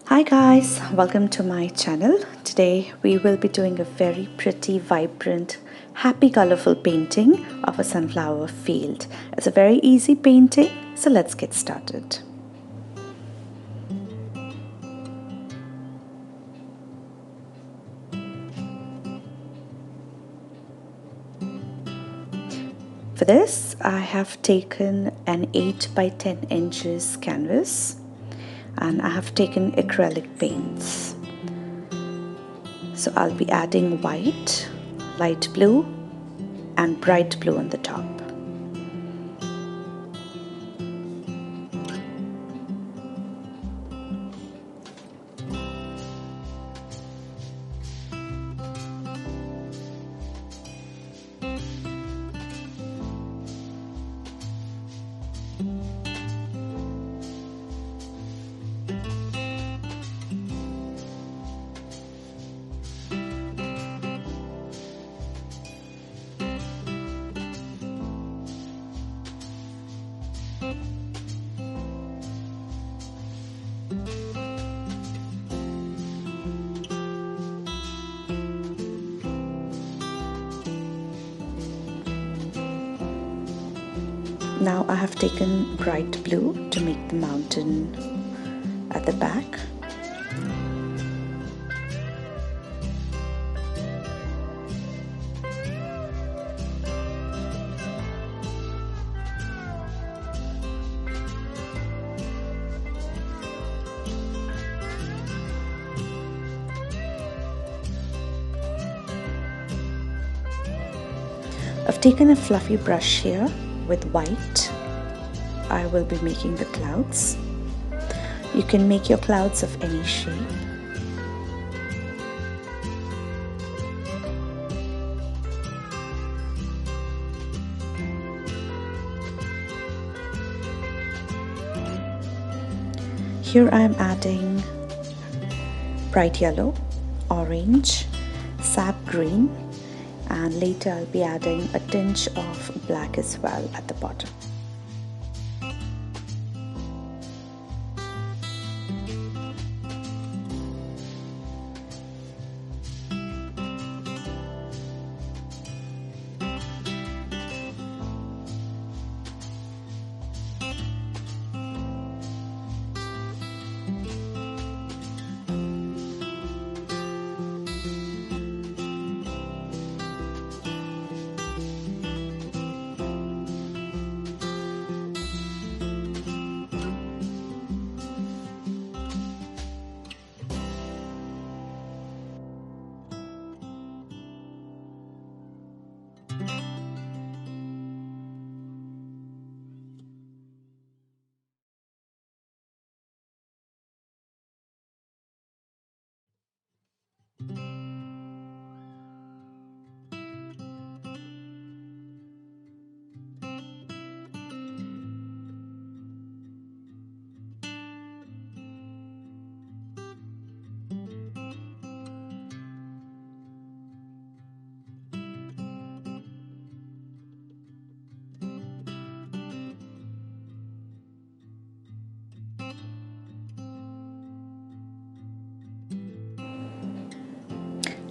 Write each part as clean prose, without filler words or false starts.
Hi guys, welcome to my channel. Today we will be doing a very pretty, vibrant, happy, colorful painting of a sunflower field. It's a very easy painting, so let's get started. For this, I have taken an 8 by 10 inches canvas and I have taken acrylic paints. So I'll be adding white, light blue and bright blue on the top. Now I have taken bright blue to make the mountain at the back. I've taken a fluffy brush here with white. I will be making the clouds. You can make your clouds of any shape. Here I am adding bright yellow, orange, sap green, and later I'll be adding a tinge of black as well at the bottom.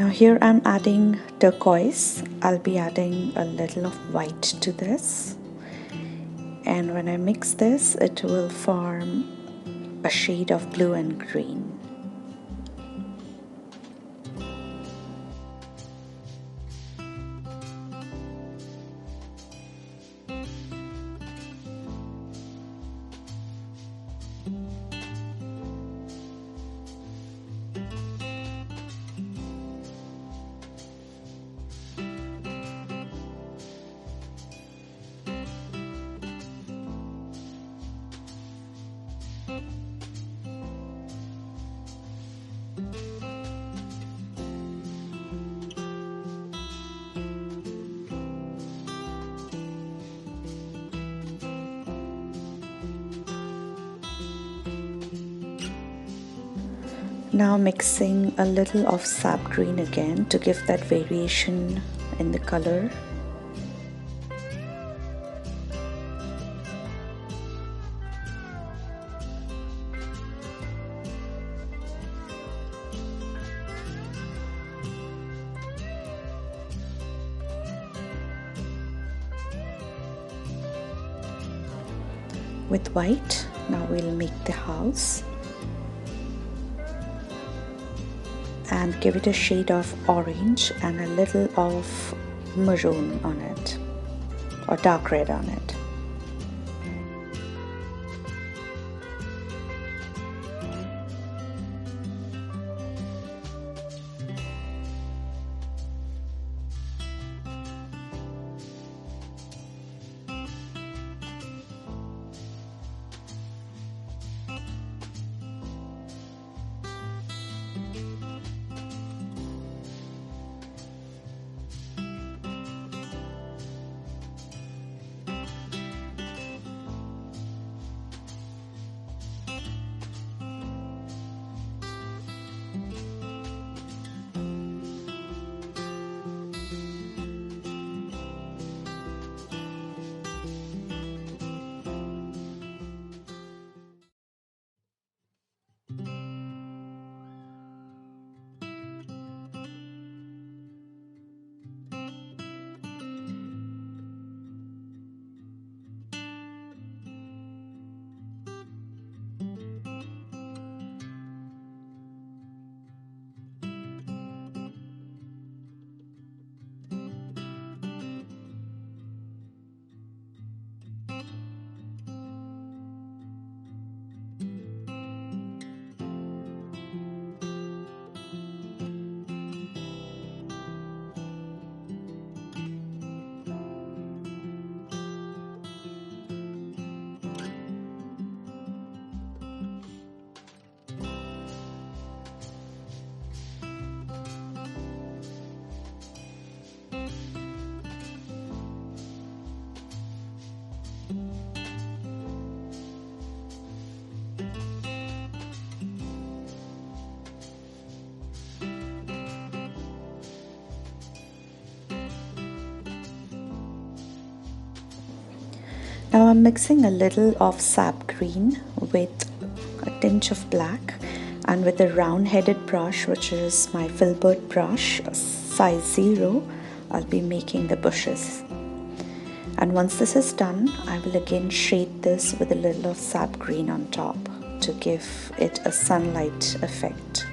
Now here I'm adding turquoise. I'll be adding a little of white to this. And when I mix this, it will form a shade of blue and green. Now mixing a little of sap green again to give that variation in the color. with white. Now we'll make the house and give it a shade of orange and a little of maroon on it, or dark red on it. Now I'm mixing a little of sap green with a tinge of black, and with a round headed brush, which is my filbert brush size 0, I'll be making the bushes. And once this is done, I will again shade this with a little of sap green on top to give it a sunlight effect.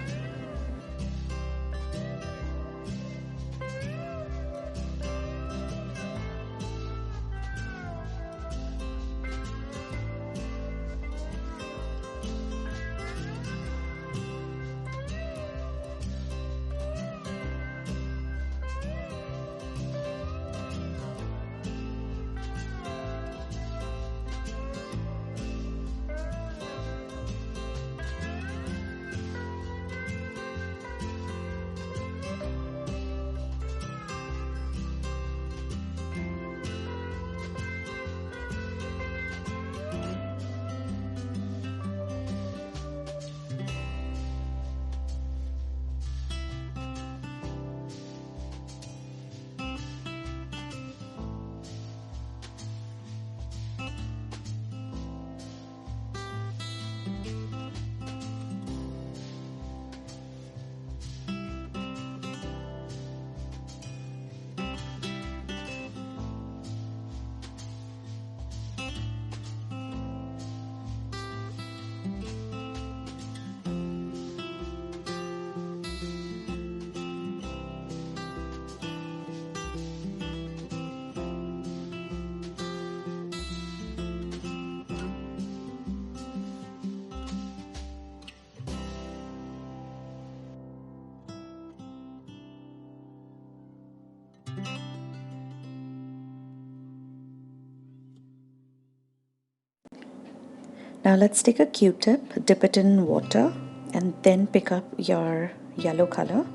Now let's take a Q-tip, dip it in water, and then pick up your yellow color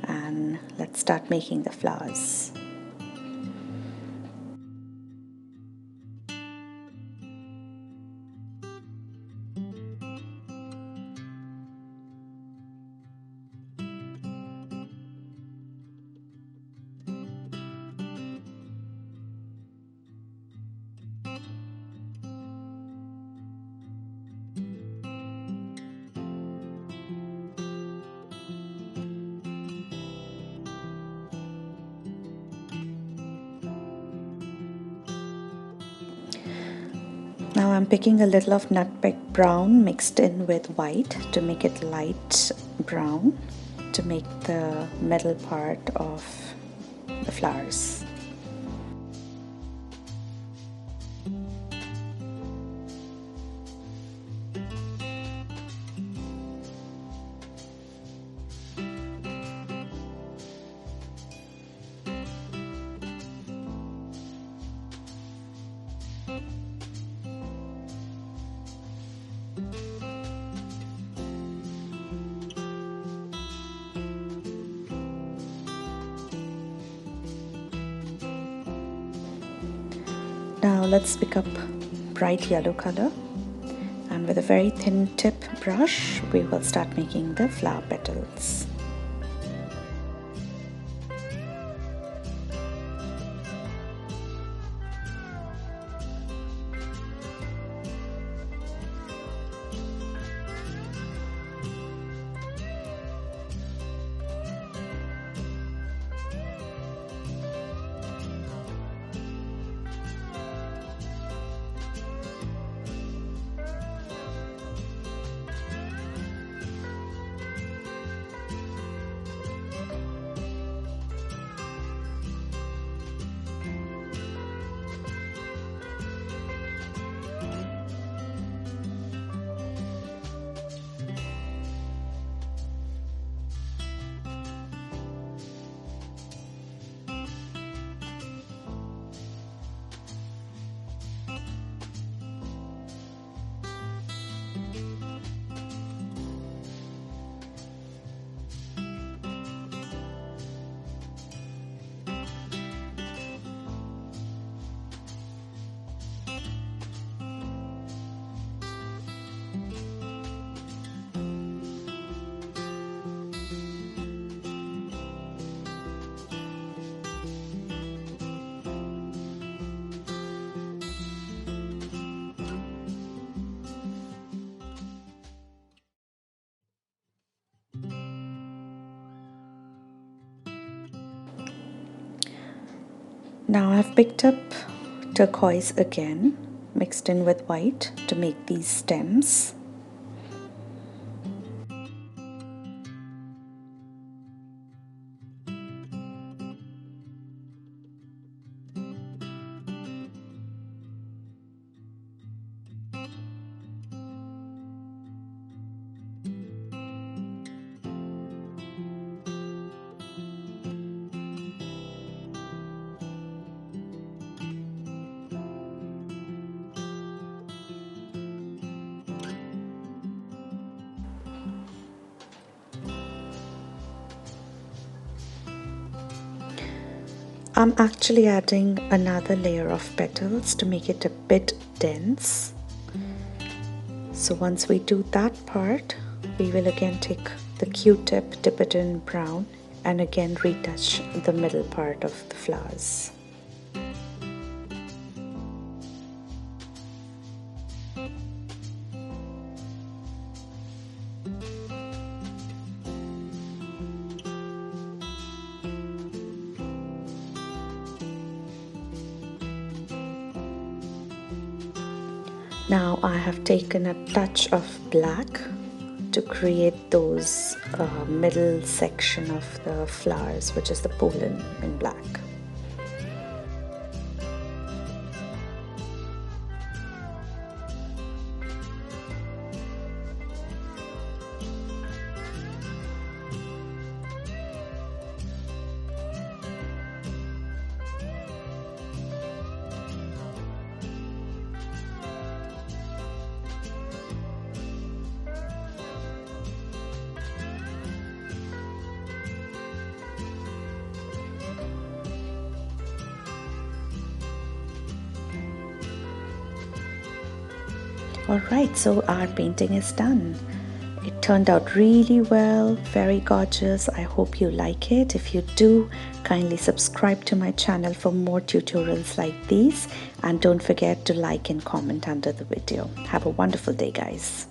and let's start making the flowers. Now I'm picking a little of nutmeg brown mixed in with white to make it light brown, to make the middle part of the flowers. Now let's pick up bright yellow color, and with a very thin tip brush we will start making the flower petals. Now I've picked up turquoise again, mixed in with white to make these stems. I'm actually adding another layer of petals to make it a bit dense. So once we do that part, we will again take the Q-tip, dip it in brown, and again retouch the middle part of the flowers. Now I have taken a touch of black to create those middle section of the flowers, which is the pollen in black. Alright, so our painting is done. It turned out really well, very gorgeous. I hope you like it. If you do, kindly subscribe to my channel for more tutorials like these, and don't forget to like and comment under the video. Have a wonderful day, guys.